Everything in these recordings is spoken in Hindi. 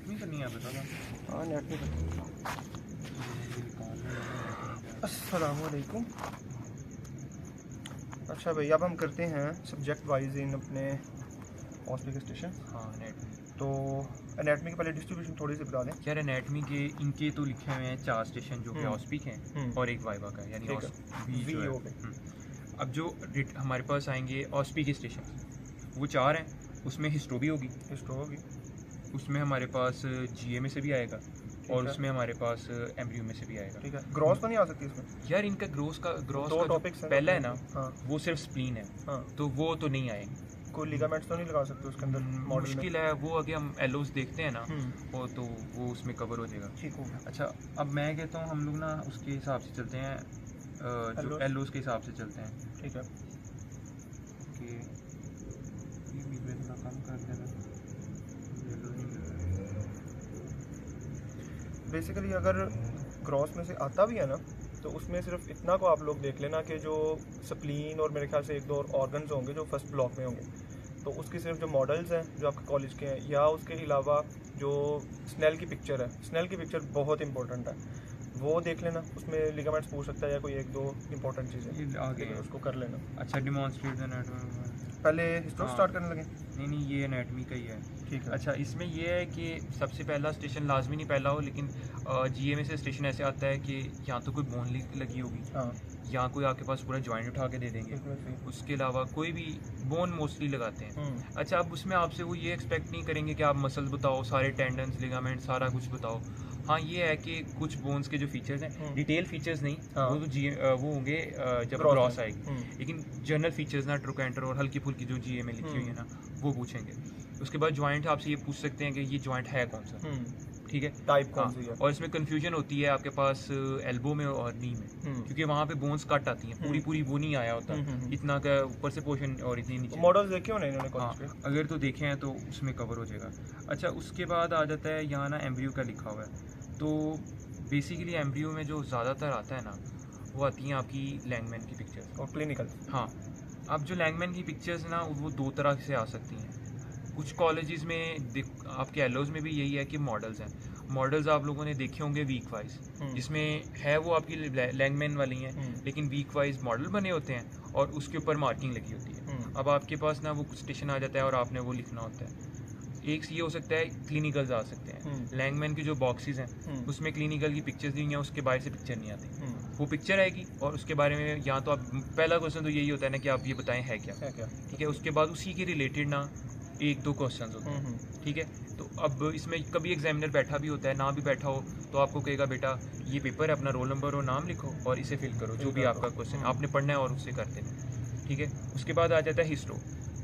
एनेटमी करनी है बता दो। हाँ नेट में। अस्सलाम वालेकुम। अच्छा भाई अब हम करते हैं सब्जेक्ट वाइज इन अपने हॉस्पिटल स्टेशन। हाँ एनेटमी। तो एनाटमी के पहले डिस्ट्रीब्यूशन थोड़ी सी बता दें। यार एनेटमी के इनके तो लिखे हुए हैं 4 स्टेशन जो कि ऑस्पिक हैं और एक वाइवा का यानी ठीक है, वी वी जो है। हो गए। अब जो हमारे पास आएंगे ऑस्पिक स्टेशन वो 4 हैं। उसमें हिस्ट्रो भी होगी, हिस्ट्रो होगी, उसमें हमारे पास जीए में से भी आएगा और है। उसमें हमारे पास एमब्रियो में से भी आएगा। ठीक है, ग्रॉस तो नहीं आ सकती इसमें। यार इनका ग्रोस दो का जो टॉपिक्स हैं पहला है ना हाँ वो सिर्फ स्प्लीन है, हाँ। तो वो तो नहीं आएंगे। कोई लिगामेंट्स तो नहीं लगा सकते उसके अंदर मॉडल में। मुश्किल है वो, अगर हम एलोस देखते हैं ना हम्म, तो वो उसमें कवर हो जाएगा। ठीक होगा। अच्छा अब मैं कहता हूँ हम लोग ना उसके हिसाब से चलते हैं, जो एलोस। एलोस के हिसाब से चलते हैं ठीक है, कि ये भी थोड़ा कम कर देना। बेसिकली अगर क्रॉस में से आता भी है ना तो उसमें सिर्फ इतना को आप लोग देख लेना कि जो स्प्लीन और मेरे ख्याल से एक दो और ऑर्गन्स होंगे जो फर्स्ट ब्लॉक में होंगे, तो उसकी सिर्फ जो मॉडल्स हैं जो आपके कॉलेज के हैं, या उसके अलावा जो स्नेल की पिक्चर है, स्नेल की पिक्चर बहुत इंपॉर्टेंट है, वो देख लेना। उसमें लिगामेंट्स पूछ सकता है या कोई एक दो इंपॉर्टेंट चीज़ें, ये आगे लेकिन है। उसको कर लेना। अच्छा डिमॉन्स्ट्रेट एनाटॉमी। पहले हिस्ट्री हाँ। स्टार्ट करने लगे। नहीं ये एनाटॉमी का ही है। ठीक है। अच्छा इसमें ये है कि सबसे पहला स्टेशन लाजमी नहीं पहला हो, लेकिन जीए में से स्टेशन ऐसे आता है कि यहाँ तो कोई बोन लगी होगी, हाँ यहाँ कोई आपके पास पूरा जॉइंट उठा के दे देंगे, बिल्कुल सही। उसके अलावा कोई भी बोन मोस्टली लगाते हैं। अच्छा अब उसमें आपसे वो ये एक्सपेक्ट नहीं करेंगे कि आप मसल्स बताओ, सारे टेंडन्स लिगामेंट सारा कुछ बताओ। हाँ ये है कि कुछ बोन्स के जो फीचर्स हैं, डिटेल फीचर्स नहीं, हाँ। वो तो वो होंगे जब Gross क्रॉस में। आएगी, लेकिन जनरल फीचर्स ना ट्रोकेंटर और हल्की फुल्की जो जीए में लिखी हुई है ना वो पूछेंगे। उसके बाद जॉइंट आपसे ये पूछ सकते हैं कि ये जॉइंट है कौन सा, ठीक है, टाइप हाँ। कौन सी है। और इसमें कंफ्यूजन होती है आपके पास एल्बो में और नी में, क्योंकि वहाँ पे बोन्स कट आती हैं, पूरी पूरी वो नहीं आया होता इतना का ऊपर से पोर्शन और इतनी नीचे। मॉडल्स देखे होने इन्होंने हाँ कॉलेज के। अगर तो देखे हैं तो उसमें कवर हो जाएगा। अच्छा उसके बाद आ जाता है यहाँ ना एम्ब्रियो का लिखा हुआ है, तो बेसिकली एम्ब्रियो में जो ज़्यादातर आता है ना वो आती हैं आपकी लैंगमैन की पिक्चर्स और क्लिनिकल। हाँ। अब जो लैंगमैन की पिक्चर्स ना वो 2 तरह से आ सकती हैं। कुछ कॉलेजेस में आपके एलोज में भी यही है कि मॉडल्स हैं। मॉडल्स आप लोगों ने देखे होंगे वीक वाइज, जिसमें है वो आपकी लैंगमैन वाली हैं, लेकिन वीक वाइज मॉडल बने होते हैं और उसके ऊपर मार्किंग लगी होती है। अब आपके पास ना वो कुछ स्टेशन आ जाता है और आपने वो लिखना होता है। एक ये हो सकता है क्लिनिकल्स आ सकते हैं, लैंगमैन की जो बॉक्सेस हैं उसमें क्लिनिकल की पिक्चर्स नहीं है, उसके बाहर से पिक्चर नहीं आती, वो पिक्चर आएगी और उसके बारे में या तो आप पहला क्वेश्चन तो यही होता है ना कि आप ये बताएं है क्या, ठीक है। उसके बाद उसी के रिलेटेड ना 1-2 क्वेश्चंस होते हैं, ठीक है। तो अब इसमें कभी एग्जामिनर बैठा भी होता है, ना भी बैठा हो तो आपको कहेगा बेटा ये पेपर है, अपना रोल नंबर और नाम लिखो और इसे फिल करो, जो भी आपका क्वेश्चन आपने पढ़ना है और उससे कर देना, ठीक है। उसके बाद आ जाता है हिस्ट्रो।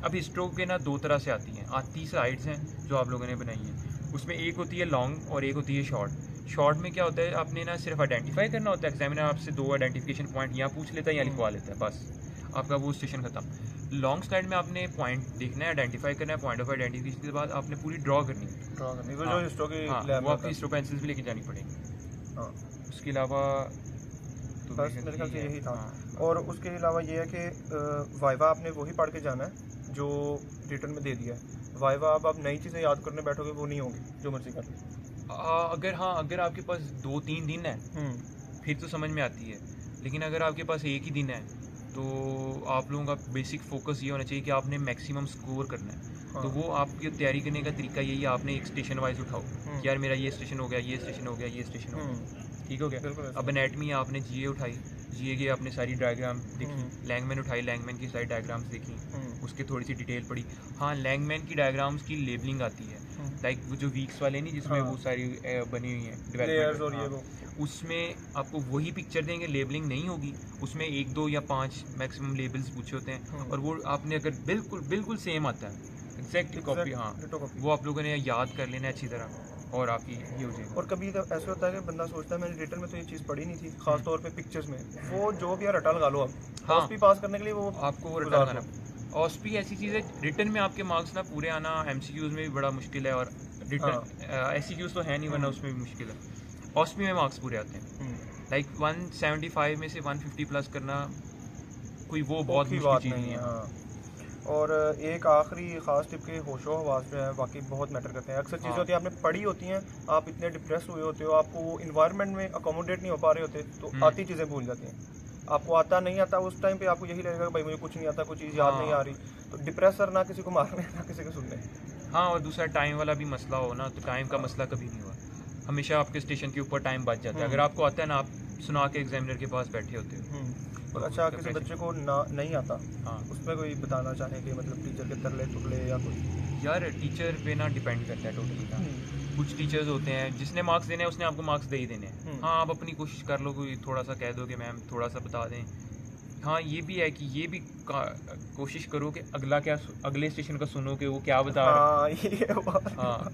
अब हिस्ट्रो के ना 2 तरह से आती हैं, आती स्लाइड्स हैं जो आप लोगों ने बनाई हैं, उसमें एक होती है लॉन्ग और एक होती है शॉर्ट। शॉर्ट में क्या होता है, आपने ना सिर्फ आइडेंटिफाई करना होता है, एग्जामिनर आपसे 2 आइडेंटिफिकेशन पॉइंट यहाँ पूछ लेता है या लिखवा लेता है, बस आपका वो स्टेशन खत्म। लॉन्ग स्लाइड में आपने पॉइंट देखना है, आइडेंटिफाई करना है, पॉइंट ऑफ आइडेंटिफिकेशन के बाद आपने पूरी ड्रॉ करनी है। वो जो हिस्ट्रो की हाँ लैब वो में आपकी हिस्ट्रो पेंसिल्स भी लेके जानी पड़ेगी। हाँ उसके अलावा तो बस मेरे ख्याल से यही था। हाँ। और उसके अलावा ये है कि वाइवा आपने वही पढ़ के जाना है जो रिटर्न में दे दिया है। वाइवा अब आप नई चीज़ें याद करने बैठोगे वो नहीं होगी, जो मर्जी कर लो। अगर आपके पास 2-3 दिन है फिर तो समझ में आती है, लेकिन अगर आपके पास एक ही दिन है तो आप लोगों का बेसिक फोकस ये होना चाहिए कि आपने मैक्सिमम स्कोर करना है। हाँ। तो वो आपकी तैयारी करने का तरीका यही है, आपने एक स्टेशन वाइज उठाओ कि यार मेरा ये स्टेशन हो गया, ये स्टेशन हो गया, ये स्टेशन हो गया, ठीक हो गया। बिल्कुल ऐसा। अब एनाटमी आपने जीए उठाई, जीए की आपने सारी डायग्राम देखी, लैंगमैन उठाई, लैंगमैन की सारी डायग्राम्स देखी, उसके थोड़ी सी डिटेल पढ़ी। हाँ लैंगमैन की डायग्राम्स की लेबलिंग आती है, लाइक वो जो वीक्स वाले नहीं जिसमें वो सारी बनी हुई हैं लेयर्स और ये डेवलपमेंट, वो उसमें आपको वही पिक्चर देंगे, लेबलिंग नहीं होगी उसमें, 1-2 या 5 मैक्सिमम लेबल्स पूछे होते हैं और वो आपने अगर बिल्कुल सेम आता है एग्जैक्ट कॉपी, हाँ वो आप लोगों ने याद कर लेना है अच्छी तरह और आपकी ये हो जाएगी। और कभी तो ऐसा होता है कि बंदा सोचता है मैंने रिटर्न में तो ये चीज़ पढ़ी नहीं थी, खास तौर पे पिक्चर्स में, वो जो भी यार रटा लगा लो आप, हाँ भी पास करने के लिए वो आपको वो रिटर्न करना। ऑस्पी ऐसी चीज़ है, रिटर्न में आपके मार्क्स ना पूरे आना एमसीक्यूज में भी बड़ा मुश्किल है, और रिटर्न एससीक्यूज तो है नहीं वरना उसमें भी मुश्किल है। ऑस्पी में मार्क्स पूरे आते हैं, लाइक 175 में से 150 प्लस करना कोई वो बहुत मुश्किल चीज़ नहीं है। और एक आखिरी ख़ास टिप के होशो हवास जो है वाकई बहुत मैटर करते हैं। अक्सर चीज़ें होती हैं आपने पढ़ी होती हैं, आप इतने डिप्रेस हुए होते हो, आपको वो इन्वायरमेंट में अकोमोडेट नहीं हो पा रहे होते, तो आती चीज़ें भूल जाती हैं। आपको आता नहीं आता उस टाइम पे आपको यही लगेगा भाई मुझे कुछ नहीं आता, कुछ चीज़ याद नहीं आ रही। तो डिप्रेसर ना किसी को मारने ना किसी को सुनने। हाँ, और दूसरा टाइम वाला भी मसला हो ना, तो टाइम का मसला कभी नहीं हुआ, हमेशा आपके स्टेशन के ऊपर टाइम बच जाता है। अगर आपको आता है ना, आप सुना के एग्जामिनर के पास बैठे होते हो। और अच्छा, किसी बच्चे को ना नहीं आता, हाँ, उसमें कोई बताना चाहें कि मतलब टीचर के तरले तुरले या कुछ? यार टीचर पे ना डिपेंड करता है टोटली ना। कुछ टीचर्स होते हैं जिसने मार्क्स देने हैं उसने आपको मार्क्स दे ही देने हैं। हाँ, आप अपनी कोशिश कर लो, कोई थोड़ा सा कह दो कि मैम थोड़ा सा बता दें। हाँ, ये भी है कि ये भी कोशिश करो कि अगले स्टेशन का सुनो कि वो क्या बता रहा है। हाँ,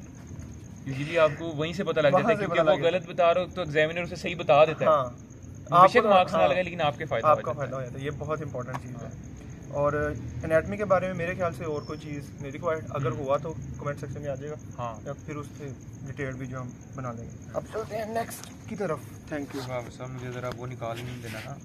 यूजुअली आपको वहीं से पता लग जाता है, क्योंकि वो गलत बता रहे हो तो एग्जामिनर उसे सही बता देता है। बेशक मार्क्स ना लगे, लेकिन आपके फायदा हो जाता है। ये बहुत इंपॉर्टेंट चीज़ है। और एनाटमी के बारे में मेरे ख्याल से और कोई चीज़ नहीं रिक्वायर्ड, अगर हुआ तो कमेंट सेक्शन में आ जाएगा। हाँ, या फिर उससे डिटेल भी जो हम बना लेंगे। अब चलते हैं नेक्स्ट की तरफ। Thank you. सर मुझे ज़रा वो निकाल नहीं देना ना।